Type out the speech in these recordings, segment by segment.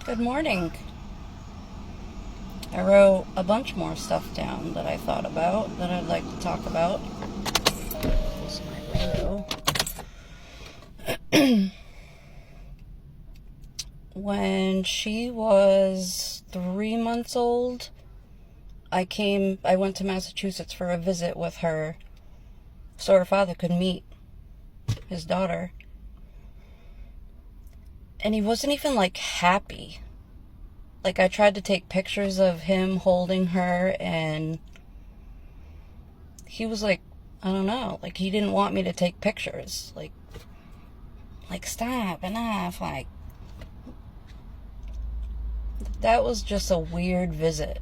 Good morning. I wrote a bunch more stuff down that I thought about that I'd like to talk about. Close my window. When she was 3 months old, I went to Massachusetts for a visit with her so her father could meet his daughter. And he wasn't even happy. I tried to take pictures of him holding her, and he was I don't know, he didn't want me to take pictures. Stop, enough, that was just a weird visit.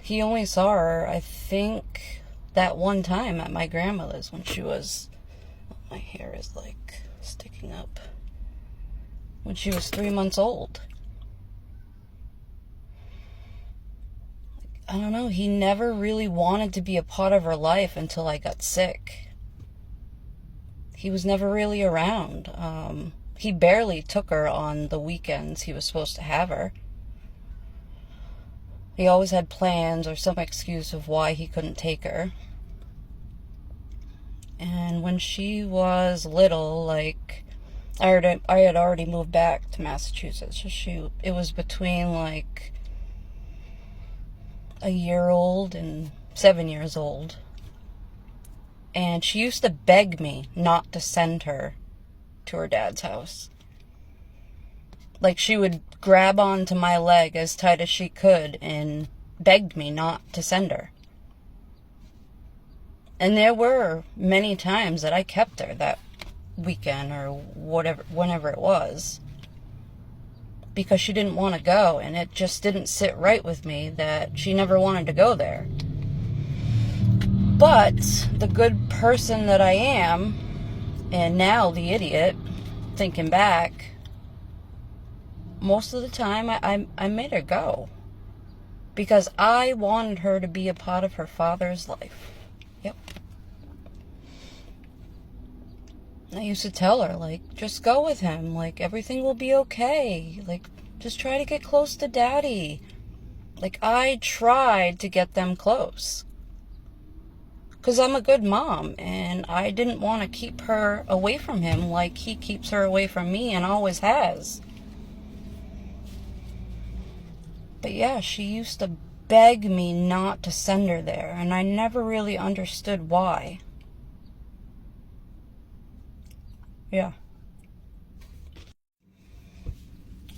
He only saw her, I think, that one time at my grandmother's when she was, my hair is sticking up, when she was 3 months old. I don't know, he never really wanted to be a part of her life until I got sick. He was never really around. He barely took her on the weekends he was supposed to have her. He always had plans or some excuse of why he couldn't take her. And when she was little, I had already moved back to Massachusetts. So it was between a year old and 7 years old. And she used to beg me not to send her to her dad's house. She would grab onto my leg as tight as she could and begged me not to send her. And there were many times that I kept her that weekend or whenever it was, because she didn't want to go, and it just didn't sit right with me that she never wanted to go there. But the good person that I am, and now the idiot, thinking back, most of the time I made her go, because I wanted her to be a part of her father's life. Yep. I used to tell her, just go with him. Everything will be okay. Just try to get close to daddy. I tried to get them close. Because I'm a good mom, and I didn't want to keep her away from him like he keeps her away from me and always has. But yeah, she used to beg me not to send her there, and I never really understood why. Yeah.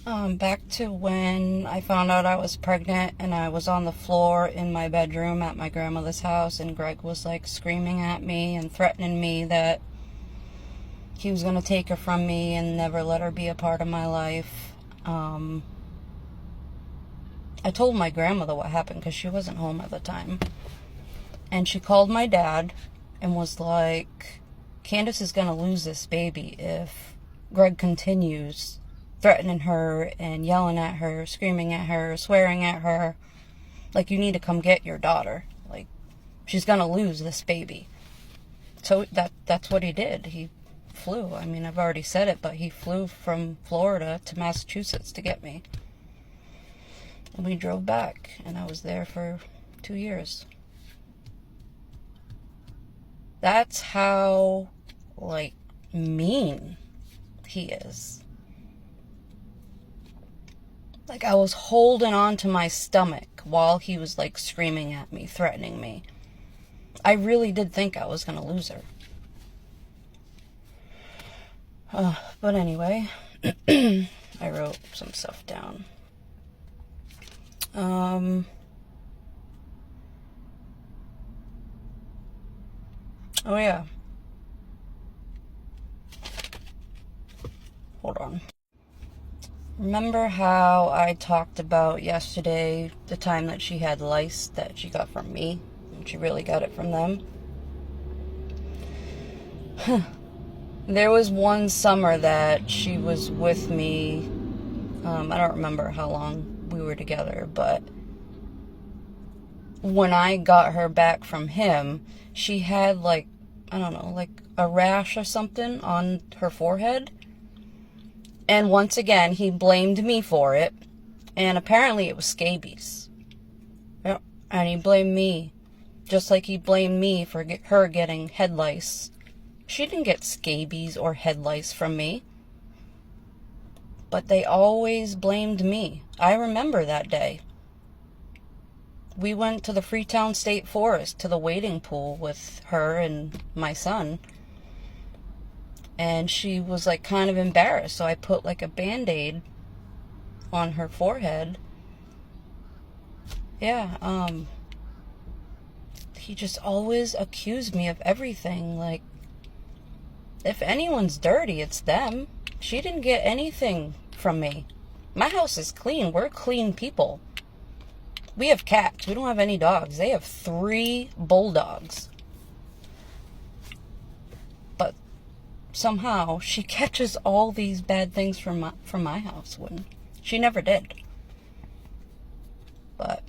Back to when I found out I was pregnant and I was on the floor in my bedroom at my grandmother's house, and Greg was screaming at me and threatening me that he was going to take her from me and never let her be a part of my life. I told my grandmother what happened because she wasn't home at the time. And she called my dad and was like, Candace is going to lose this baby if Greg continues threatening her and yelling at her, screaming at her, swearing at her. You need to come get your daughter. She's going to lose this baby. So that's what he did. He flew. I've already said it, but he flew from Florida to Massachusetts to get me. And we drove back, and I was there for 2 years. That's how, mean he is. I was holding on to my stomach while he was, screaming at me, threatening me. I really did think I was going to lose her. But anyway, I wrote some stuff down. Oh yeah. Hold on. Remember how I talked about yesterday the time that she had lice that she got from me, and she really got it from them? There was one summer that she was with me. I don't remember how long we were together, but when I got her back from him, she had I don't know, a rash or something on her forehead. And once again, he blamed me for it. And apparently it was scabies. Yep. And he blamed me. Just like he blamed me for her getting head lice. She didn't get scabies or head lice from me. But they always blamed me. I remember that day. We went to the Freetown State Forest, to the wading pool with her and my son. And she was like kind of embarrassed. So I put like a Band-Aid on her forehead. Yeah, he just always accused me of everything. Like, if anyone's dirty, it's them. She didn't get anything from me. My house is clean. We're clean people. We have cats. We don't have any dogs. They have 3 bulldogs. But somehow she catches all these bad things from my house when she never did. But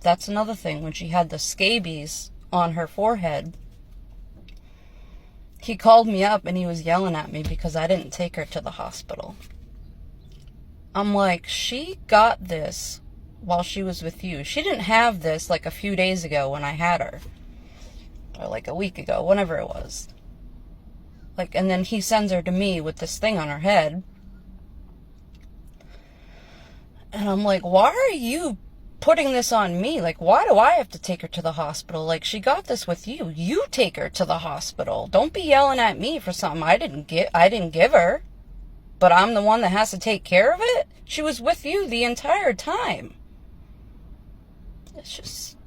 that's another thing. When she had the scabies on her forehead, he called me up and he was yelling at me because I didn't take her to the hospital. I'm like, she got this while she was with you. She didn't have this like a few days ago when I had her. Or like a week ago, whenever it was. Like, and then he sends her to me with this thing on her head. And I'm like, why are you putting this on me? Like, why do I have to take her to the hospital? Like, she got this with you. You take her to the hospital. Don't be yelling at me for something I didn't give her. But I'm the one that has to take care of it? She was with you the entire time. It's just...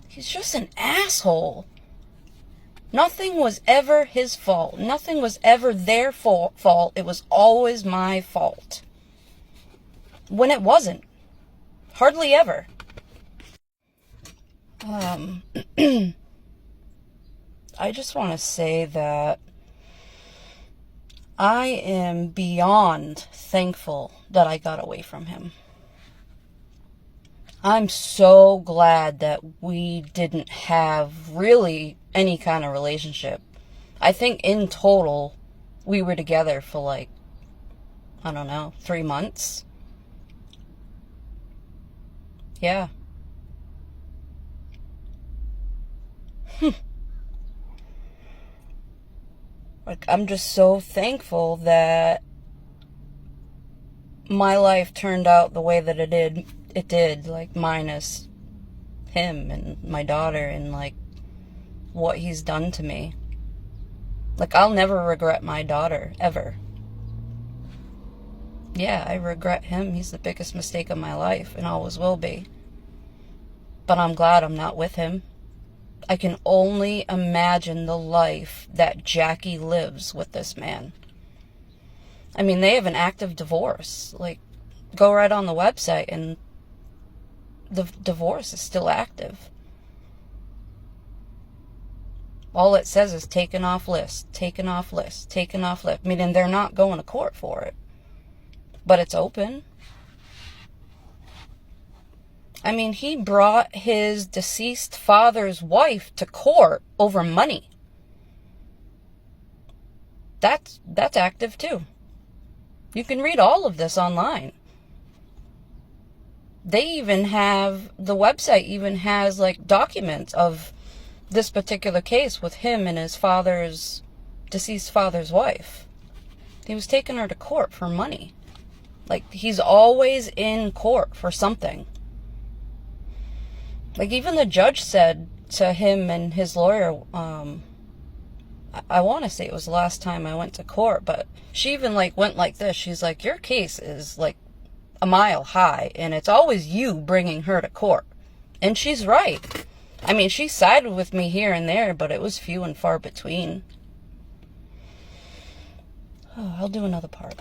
He's just an asshole. Nothing was ever his fault. Nothing was ever their fault. It was always my fault. When it wasn't. Hardly ever. I just want to say that I am beyond thankful that I got away from him. I'm so glad that we didn't have really any kind of relationship. I think in total, we were together for like, I don't know, 3 months. Yeah. Like, I'm just so thankful that my life turned out the way that it did, like, minus him and my daughter and, like, what he's done to me. Like, I'll never regret my daughter, ever. Yeah, I regret him. He's the biggest mistake of my life and always will be. But I'm glad I'm not with him. I can only imagine the life that Jackie lives with this man. I mean, they have an active divorce. Like, go right on the website and the divorce is still active. All it says is taken off list, taken off list, taken off list. Meaning they're not going to court for it. But it's open. I mean, he brought his deceased father's wife to court over money. That's active too. You can read all of this online. They even have, the website even has like documents of this particular case with him and his deceased father's wife. He was taking her to court for money. Like, he's always in court for something. Like, even the judge said to him and his lawyer, I want to say it was the last time I went to court, but she even, like, went like this. She's like, your case is, like, a mile high, and it's always you bringing her to court. And she's right. I mean, she sided with me here and there, but it was few and far between. Oh, I'll do another part.